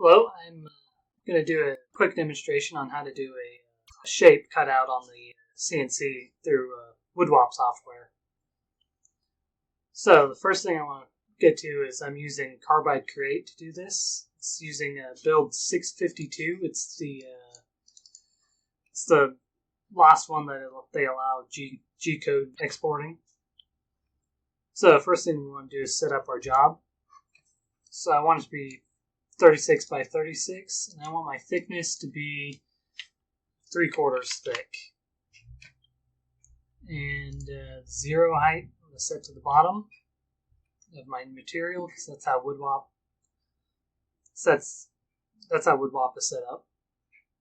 Hello, I'm going to do a quick demonstration on how to do a shape cutout on the CNC through Woodwop software. So the first thing I want to get to is I'm using Carbide Create to do this. It's using build 652. It's the last one that they allow G-code exporting. So the first thing we want to do is set up our job. So I want it to be 36 by 36, and I want my thickness to be 3/4 thick. And zero height I'm going to set to the bottom of my material because that's how Woodwop is set up.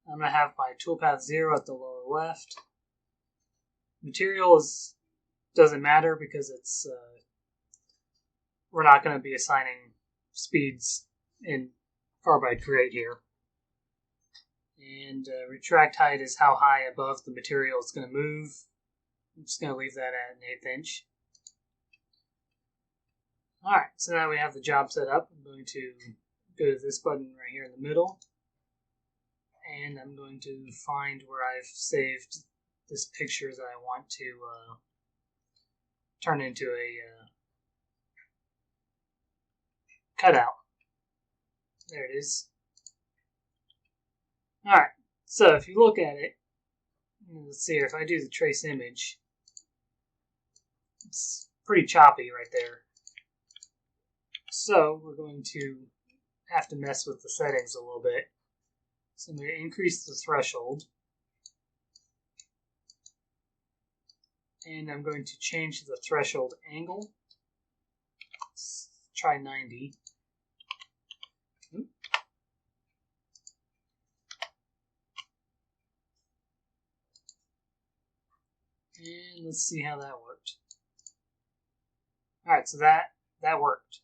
I'm going to have my toolpath 0 at the lower left. Material doesn't matter because it's we're not going to be assigning speeds in Carbide Create here. And retract height is how high above the material it's going to move. I'm just going to leave that at 1/8 inch. Alright, so now we have the job set up. I'm going to go to this button right here in the middle. And I'm going to find where I've saved this picture that I want to turn into a cutout. There it is. Alright, so if you look at it, let's see here, if I do the trace image, it's pretty choppy right there. So we're going to have to mess with the settings a little bit. So I'm going to increase the threshold. And I'm going to change the threshold angle. Let's try 90. And let's see how that worked. Alright, so that worked.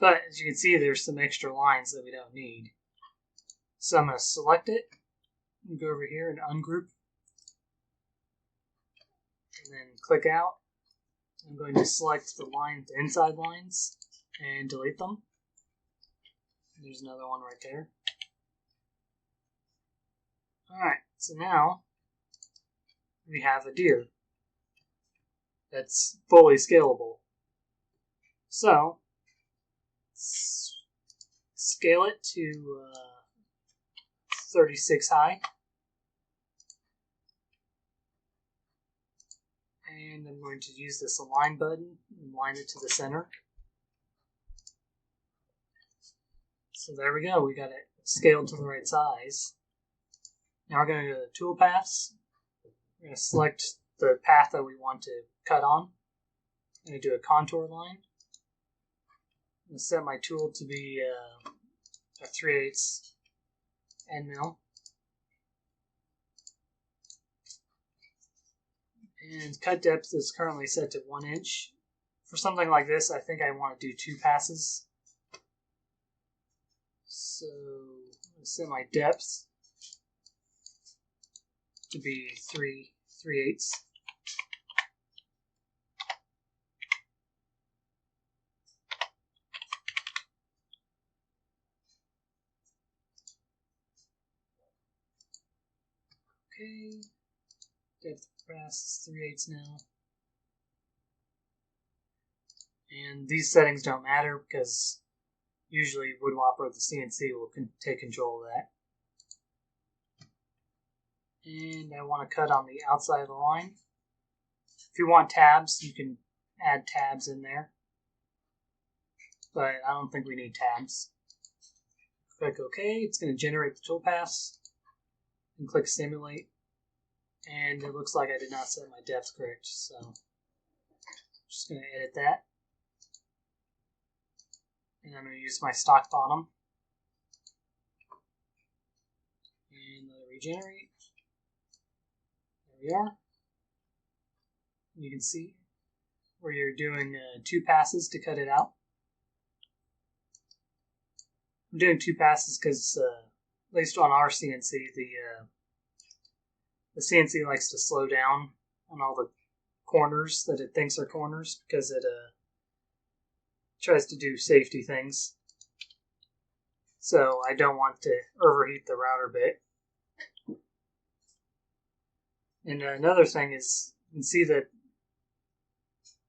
But as you can see, there's some extra lines that we don't need. So I'm going to select it, and go over here and ungroup. And then click out. I'm going to select the inside lines, and delete them. There's another one right there. Alright, so now we have a deer that's fully scalable. So, scale it to 36 high. And I'm going to use this align button and line it to the center. So there we go, we got it scaled to the right size. Now we're going to go to toolpaths. We're going to select the path that we want to cut on. I'm going to do a contour line. I'm going to set my tool to be a 3/8 end mill. And cut depth is currently set to 1 inch. For something like this, I think I want to do 2 passes. So I'm going to set my depth to be 3/8. Okay, depth pass is 3/8 now. And these settings don't matter because usually Woodwop or the CNC will take control of that. And I want to cut on the outside of the line. If you want tabs, you can add tabs in there. But I don't think we need tabs. Click OK. It's going to generate the toolpaths. And click Simulate. And it looks like I did not set my depth correct. So I'm just going to edit that. And I'm going to use my stock bottom. And let it regenerate. There we are. You can see where you're doing 2 passes to cut it out. I'm doing 2 passes because, at least on our CNC, the CNC likes to slow down on all the corners that it thinks are corners because it tries to do safety things. So I don't want to overheat the router bit. And another thing is, you can see that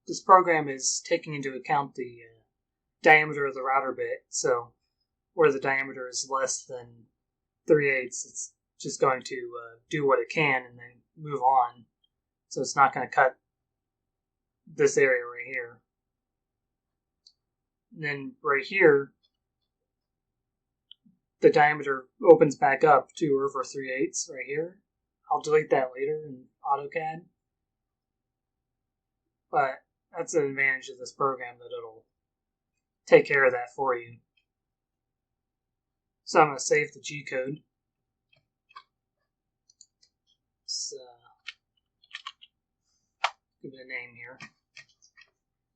this program is taking into account the diameter of the router bit. So where the diameter is less than 3/8, it's just going to do what it can and then move on. So it's not going to cut this area right here. And then right here, the diameter opens back up to over 3/8 right here. I'll delete that later in AutoCAD. But that's an advantage of this program, that it'll take care of that for you. So I'm going to save the G-code. Let's give it a name here.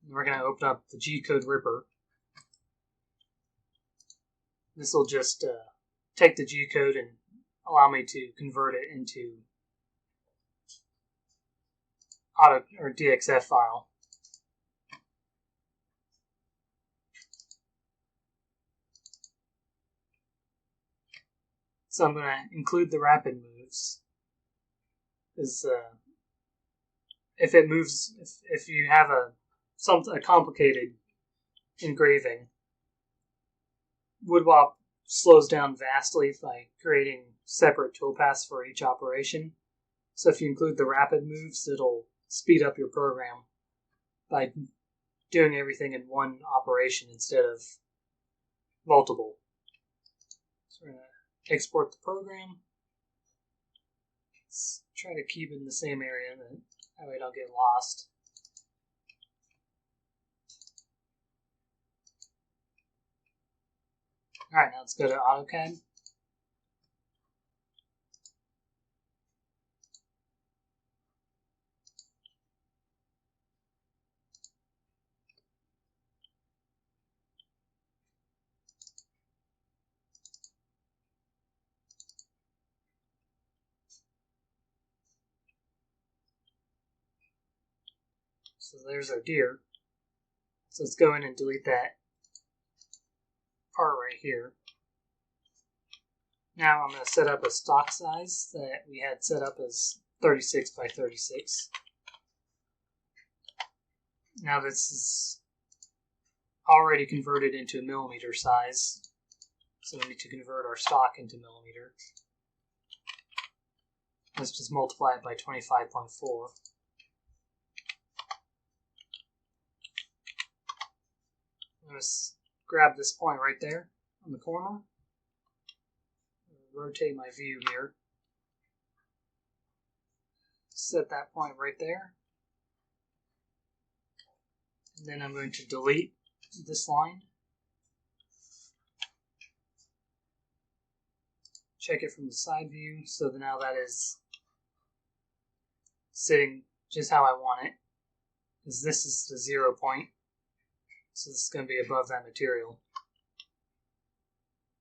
And we're going to open up the G-code Ripper. This will just take the G-code and allow me to convert it into DXF file. So I'm going to include the rapid moves, because if it moves, if you have a complicated engraving, Woodwop slows down vastly by creating separate toolpaths for each operation. So if you include the rapid moves, it'll speed up your program by doing everything in one operation instead of multiple. So we're going to export the program. Let's try to keep it in the same area, that way I don't get lost. Alright, now let's go to AutoCAD. So there's our deer. So let's go in and delete that part right here. Now I'm going to set up a stock size that we had set up as 36 by 36. Now this is already converted into a millimeter size, so we need to convert our stock into millimeter. Let's just multiply it by 25.4. I'm going to grab this point right there on the corner, rotate my view here, set that point right there, and then I'm going to delete this line, check it from the side view, so that now that is sitting just how I want it, because this is the 0 point, so this is going to be above that material.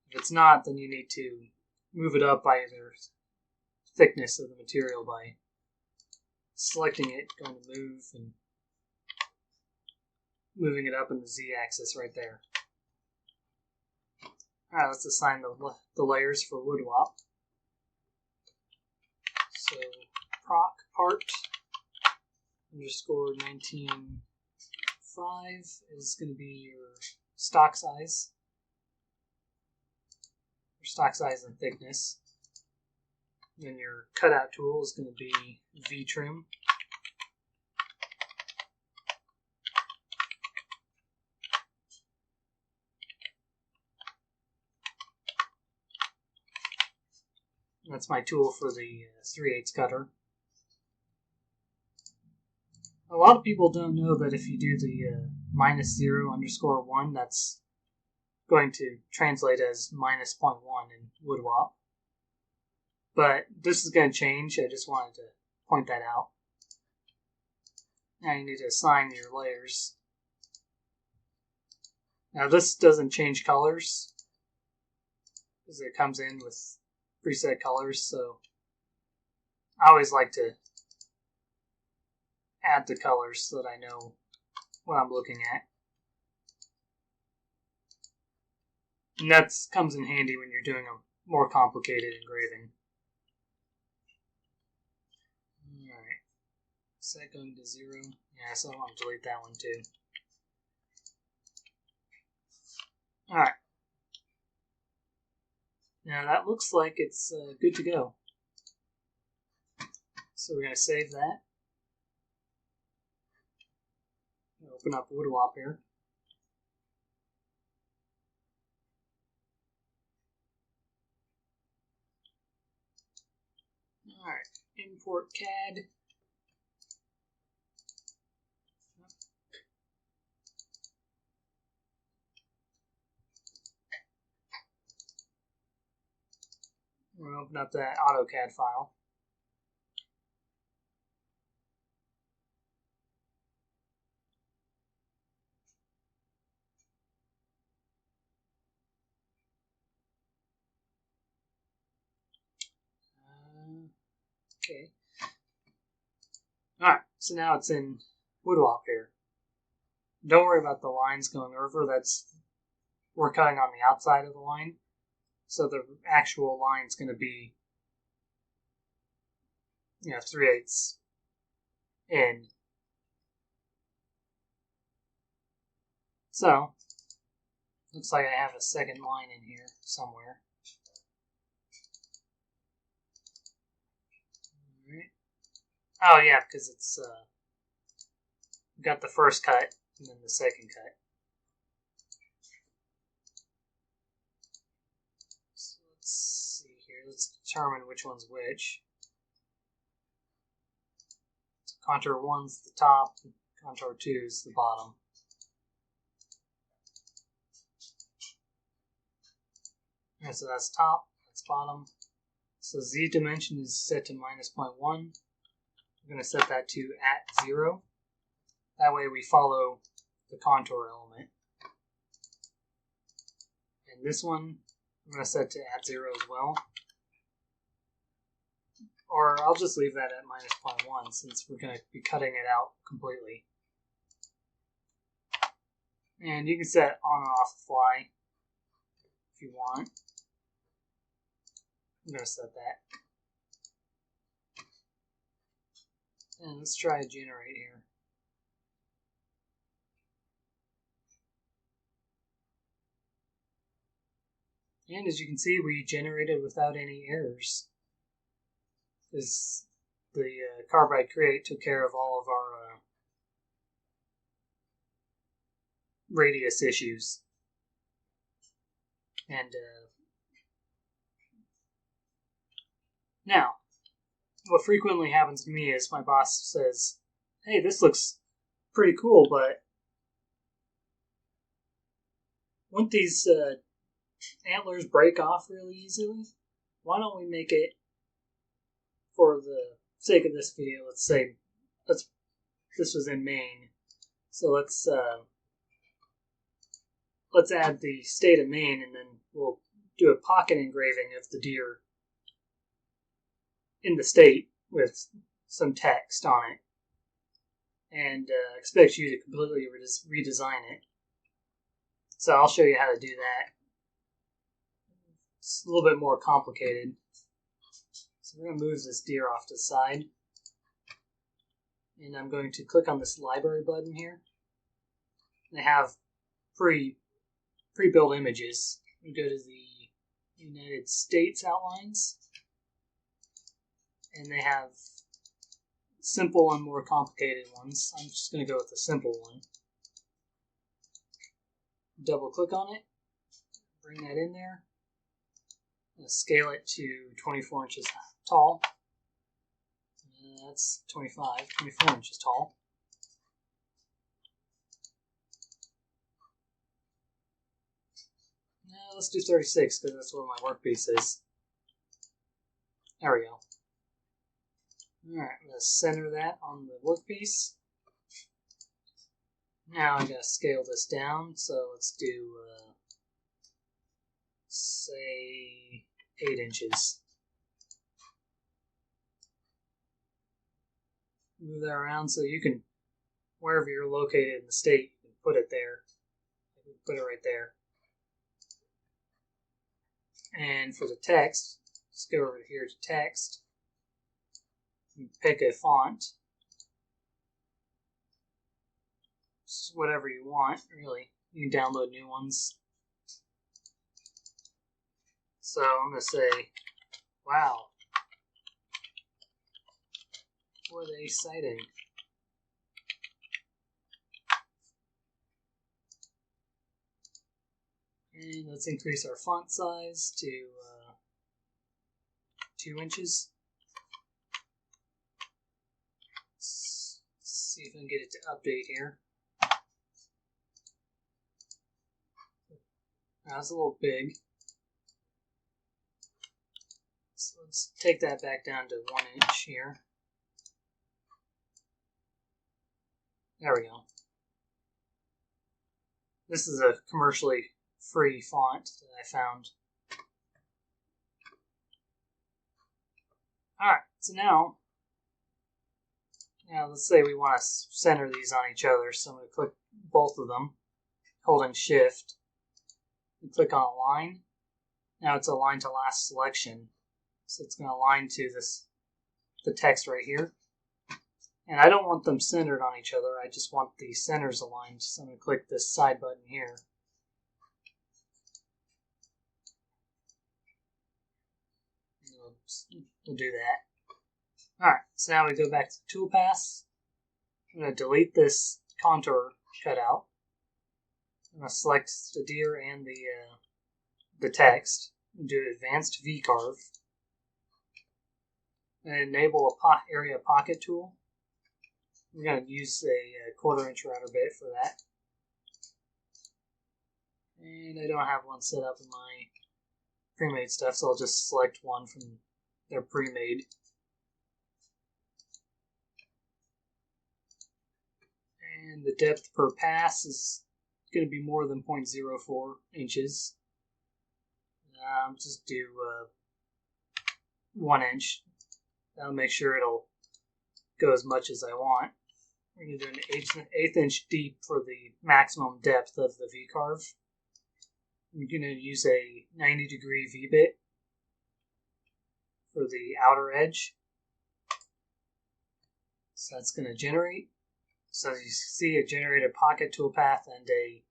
If it's not, then you need to move it up by the thickness of the material by selecting it, going to move, and moving it up in the Z-axis right there. Alright, let's assign the layers for Woodwop. So proc part underscore 19.5 is going to be your stock size. Your stock size and thickness. Then your cutout tool is going to be V-trim. That's my tool for the 3/8 cutter. A lot of people don't know that if you do the -0_1, that's going to translate as -0.1 in Woodwop. But this is going to change. I just wanted to point that out. Now you need to assign your layers. Now this doesn't change colors, because it comes in with preset colors, so I always like to add the colors so that I know what I'm looking at. And that comes in handy when you're doing a more complicated engraving. Alright. Is that going to 0? Yeah, so I want to delete that one too. Alright. Now that looks like it's good to go. So we're going to save that. Open up Woodwop here. Alright, import CAD. We're going to open up that AutoCAD file. Okay. Alright, so now it's in Woodwop here. Don't worry about the lines going over. We're cutting on the outside of the line. So the actual line is going to be 3/8 in. So, looks like I have a second line in here somewhere. Alright. Oh yeah, because it's got the first cut and then the second cut. So let's see here. Let's determine which one's which. So contour 1's the top, contour 2 is the bottom. And so that's top, that's bottom. So Z dimension is set to -0.1. I'm going to set that to @0. That way we follow the contour element. And this one, I'm going to set to @0 as well. Or I'll just leave that at -0.1 since we're going to be cutting it out completely. And you can set on and off the fly if you want. I'm going to set that. And let's try to generate here. And as you can see, we generated without any errors. The Carbide Create took care of all of our radius issues. And now, what frequently happens to me is my boss says, "Hey, this looks pretty cool, but won't these antlers break off really easily? Why don't we make it, for the sake of this video, let's say this was in Maine, so let's add the state of Maine, and then we'll do a pocket engraving of the deer in the state with some text on it, and expect you to completely redesign it." So I'll show you how to do that. It's a little bit more complicated. So we're going to move this deer off to the side. And I'm going to click on this library button here. They have pre-built images. We go to the United States outlines. And they have simple and more complicated ones. I'm just going to go with the simple one. Double click on it. Bring that in there. Scale it to 24 inches tall. That's 24 inches tall. Now let's do 36 because that's what my workpiece is. There we go. Alright, I'm going to center that on the workpiece. Now I'm going to scale this down, so let's do, say, 8 inches. Move that around so you can, wherever you're located in the state, you can put it there. You can put it right there. And for the text, let's go over here to text. Pick a font. Just whatever you want, really. You can download new ones. So I'm going to say, wow. What a sighting. And let's increase our font size to 2 inches. Let's see if I can get it to update here. That's a little big. So let's take that back down to 1 inch here. There we go. This is a commercially free font that I found. Alright, so now let's say we want to center these on each other. So I'm going to click both of them, holding Shift, and click on Align. Now it's aligned to last selection. So it's going to align to the text right here. And I don't want them centered on each other. I just want the centers aligned. So I'm going to click this side button here. We'll do that. Alright, so now we go back to toolpaths. I'm going to delete this contour cutout. I'm going to select the deer and the text. Do advanced V-carve. And enable a area pocket tool. We're going to use a 1/4 inch router bit for that. And I don't have one set up in my pre-made stuff, so I'll just select one from their pre-made. And the depth per pass is going to be more than 0.04 inches. Just do 1 inch. That'll make sure it'll go as much as I want. We're going to do an 1/8 inch deep for the maximum depth of the V-carve. I'm going to use a 90-degree V-bit for the outer edge. So that's going to generate. So you see it generated a pocket toolpath and a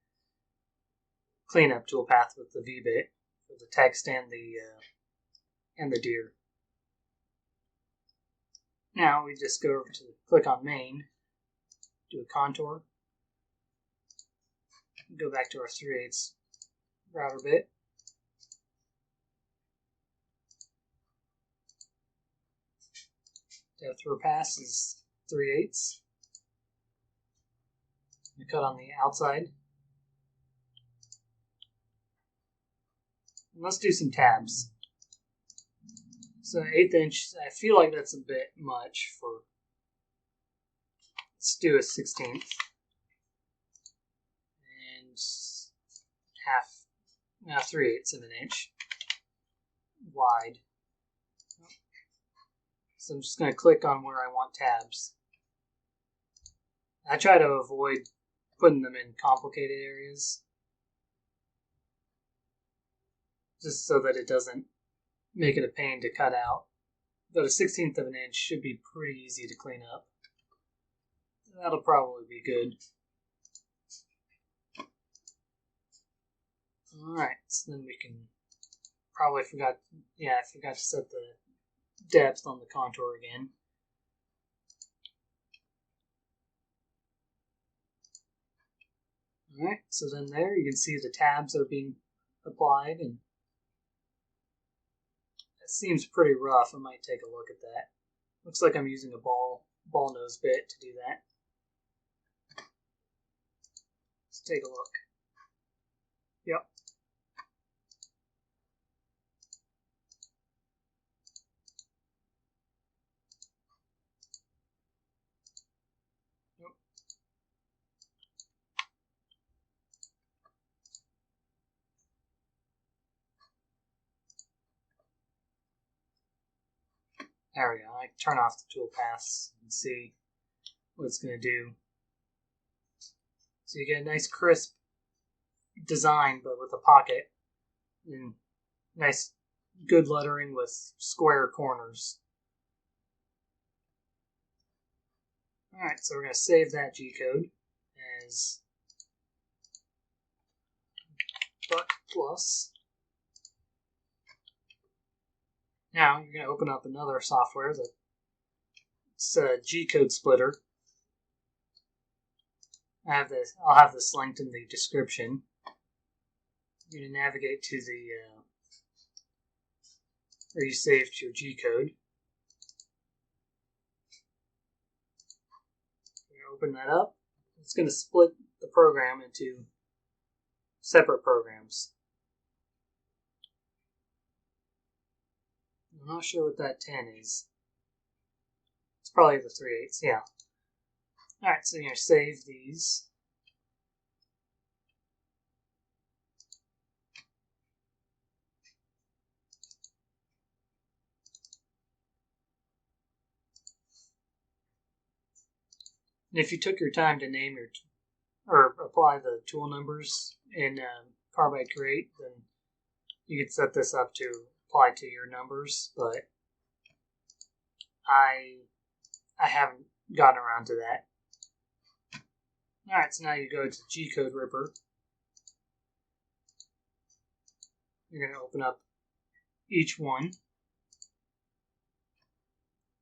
cleanup toolpath with the V-bit for the text and the deer. Now we just go over to click on main, do a contour, go back to our 3/8 router bit. Depth per pass is 3/8. We cut on the outside. And let's do some tabs. So 1/8 inch, I feel like that's a bit much for, let's do a 1/16. And 3/8 of an inch wide. So I'm just going to click on where I want tabs. I try to avoid putting them in complicated areas, just so that it doesn't make it a pain to cut out. But a 1/16 of an inch should be pretty easy to clean up. That'll probably be good. Alright, so then we can probably I forgot to set the depth on the contour again. Alright, so then there you can see the tabs are being applied, and that seems pretty rough. I might take a look at that. Looks like I'm using a ball nose bit to do that. Let's take a look. Yep. There we go. I turn off the toolpaths and see what it's going to do. So you get a nice crisp design, but with a pocket. And Nice, good lettering with square corners. Alright, so we're going to save that G-code as butt plus. Now you're going to open up another software that's a G-code splitter. I'll have this linked in the description. You're going to navigate to the where you saved your G-code. Open that up. It's going to split the program into separate programs. I'm not sure what that 10 is. It's probably the 3/8, yeah. Alright, so you're going to save these. And if you took your time to name or apply the tool numbers in Carbide Create, then you could set this up to apply to your numbers, but I haven't gotten around to that. Alright, so now you go to G-code Ripper. You're going to open up each one.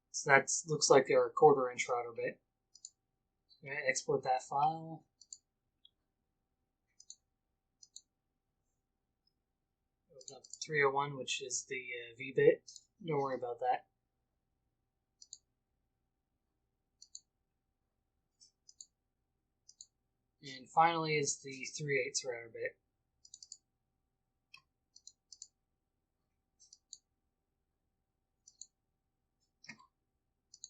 So that looks like they're a 1/4 inch router bit. You're going to export that file. Open up 301, which is the V-bit. Don't worry about that. And finally is the 3/8 router bit.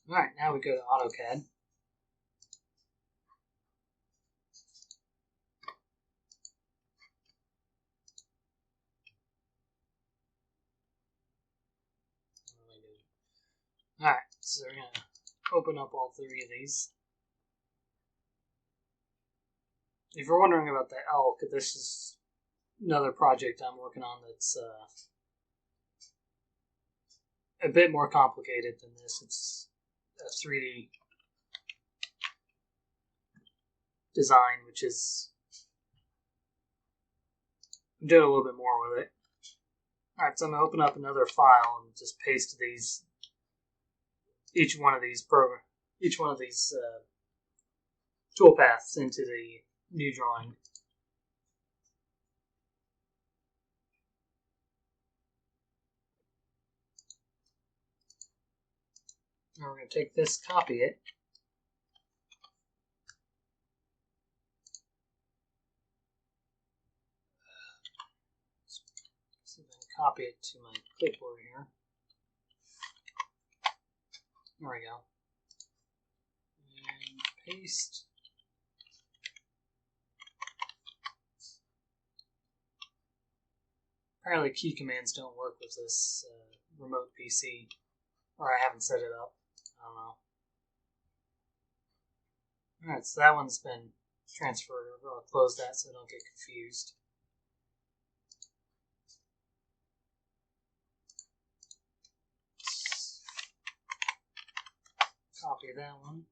Alright, now we go to AutoCAD. Alright, so we're going to open up all 3 of these. If you're wondering about the elk, this is another project I'm working on that's a bit more complicated than this. It's a 3D design, which is I'm doing a little bit more with it. Alright, so I'm going to open up another file and just paste each one of these toolpaths into the new drawing. Now we're going to take this, copy it, see if I can copy it to my clipboard here. There we go. And paste. Apparently key commands don't work with this remote PC, or I haven't set it up. I don't know. Alright, so that one's been transferred over. I'll close that so I don't get confused. Copy that one.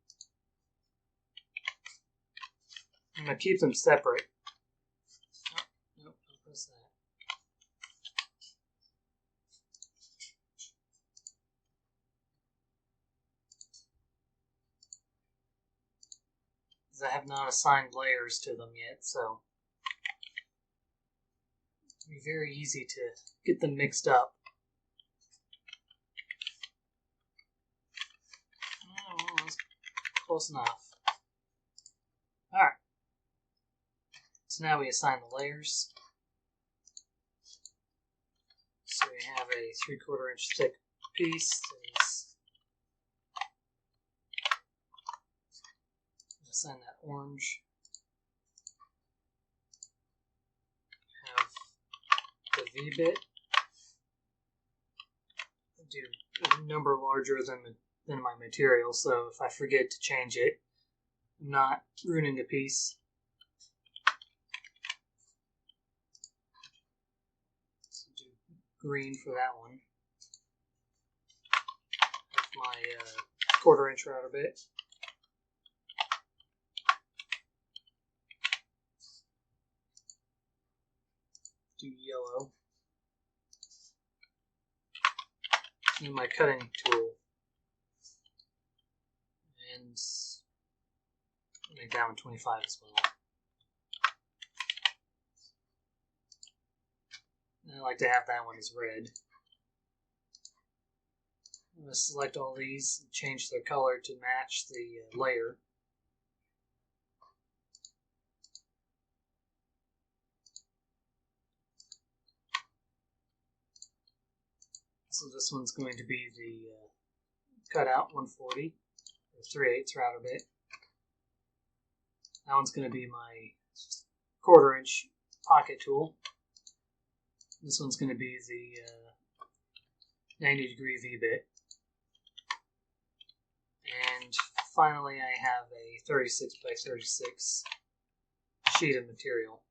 I'm going to keep them separate. Oh, nope, don't press that. I have not assigned layers to them yet, so it'll be very easy to get them mixed up. Oh, well, that's close enough. Alright. So now we assign the layers. So we have a 3/4 inch thick piece. Assign that orange. Have the V-bit. Do a number larger than my material, so if I forget to change it, I'm not ruining the piece. So do green for that one. That's my 1/4 inch router bit. Do yellow. And my cutting tool. And make that one 25 as well. And I like to have that one as red. I'm going to select all these and change their color to match the layer. So this one's going to be the cutout 140 or 3/8 router bit. That one's going to be my 1/4 inch pocket tool. This one's going to be the 90-degree V-bit. And finally I have a 36 by 36 sheet of material.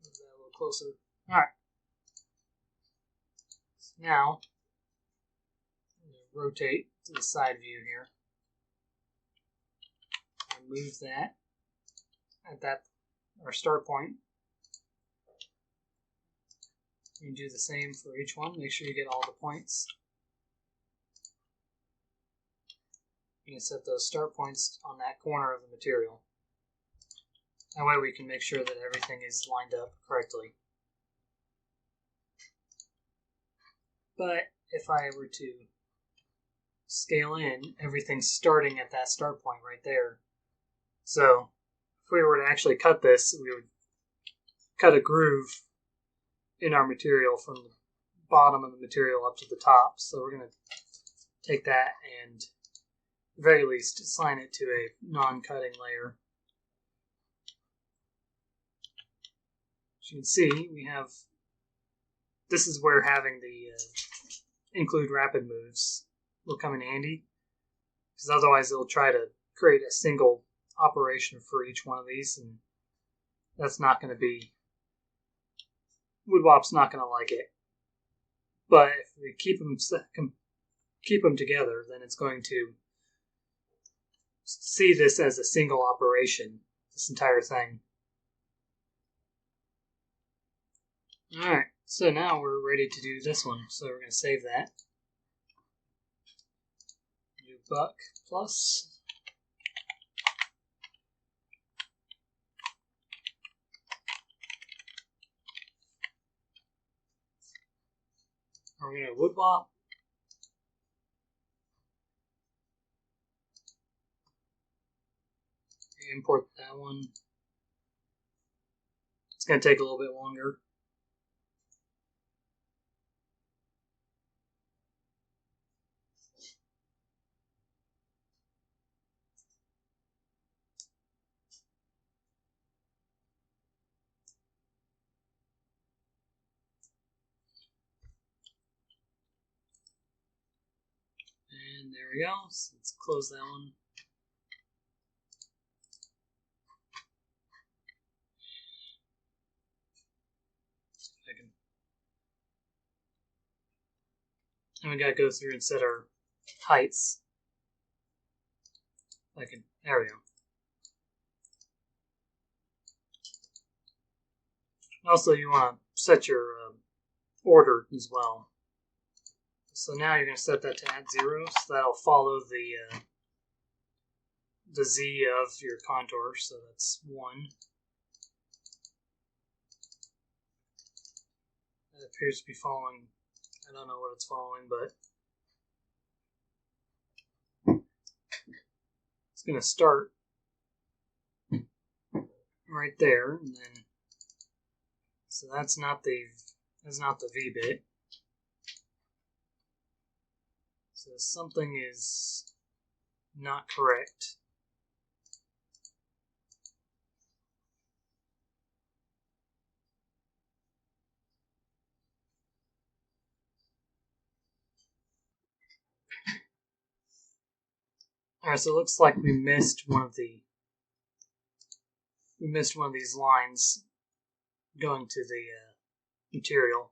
Move that a little closer. Alright. Now, I'm going to rotate to the side view here. And move that at our start point. You can do the same for each one. Make sure you get all the points. You can set those start points on that corner of the material. That way we can make sure that everything is lined up correctly. But if I were to scale in, everything's starting at that start point right there. So if we were to actually cut this, we would cut a groove in our material from the bottom of the material up to the top. So we're going to take that and at the very least assign it to a non-cutting layer. As you can see, we have, this is where having the include rapid moves will come in handy, because otherwise it'll try to create a single operation for each one of these, and that's not going to be, Woodwop's not going to like it. But if we keep them together, then it's going to see this as a single operation, this entire thing. Alright, so now we're ready to do this one. So we're going to save that. New buck plus. We're going to Woodwop. Import that one. It's going to take a little bit longer. And there we go. So let's close that one. And we gotta go through and set our heights. There we go. Also, you want to set your order as well. So now you're going to set that to @0, so that'll follow the Z of your contour. So that's 1. That appears to be following. I don't know what it's following, but it's going to start right there, and then so that's not the V-bit. So something is not correct. Alright, so it looks like we missed one of these lines going to the material.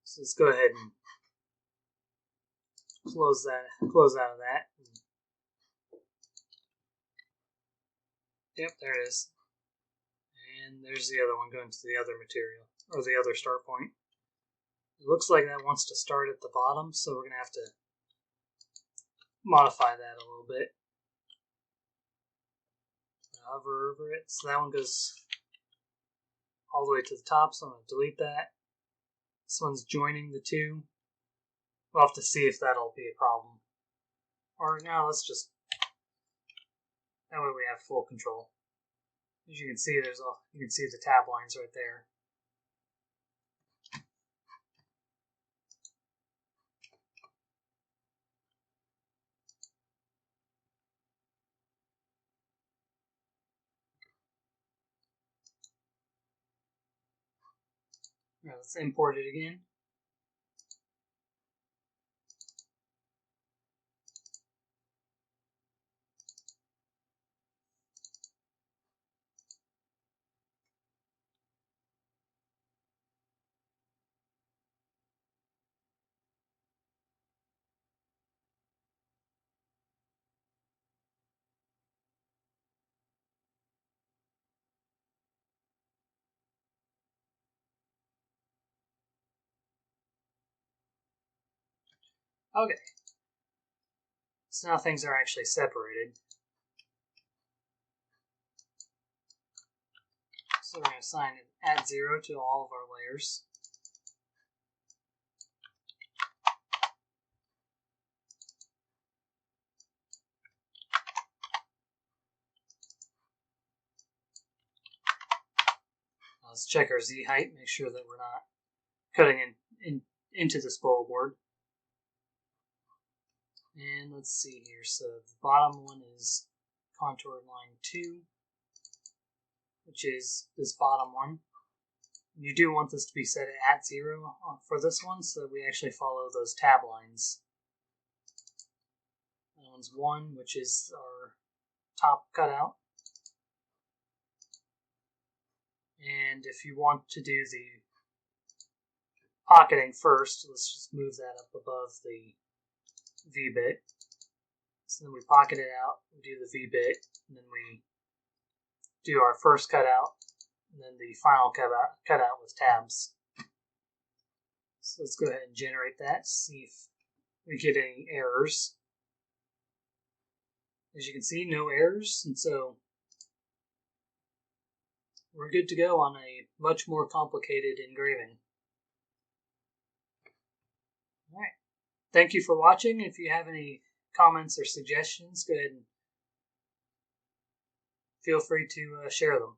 So let's go ahead and close out of that. Yep, there it is. And there's the other one going to the other material, or the other start point. It looks like that wants to start at the bottom, so we're going to have to modify that a little bit. Hover over it. So that one goes all the way to the top, so I'm going to delete that. This one's joining the two. We'll have to see if that'll be a problem. Or no, let's just... That way we have full control. As you can see, you can see the tab lines right there. Now let's import it again. Okay. So now things are actually separated. So we're going to assign an add 0 to all of our layers. Let's check our Z height, make sure that we're not cutting into the spoil board. And let's see here. So the bottom one is contour line 2, which is this bottom one. You do want this to be set at 0 for this one, so that we actually follow those tab lines. That one's 1, which is our top cutout. And if you want to do the pocketing first, let's just move that up above the V-bit. So then we pocket it out, we do the V-bit, and then we do our first cutout, and then the final cutout with tabs. So let's go ahead and generate that, see if we get any errors. As you can see, no errors, and so we're good to go on a much more complicated engraving. Alright. Thank you for watching. If you have any comments or suggestions, go ahead and feel free to share them.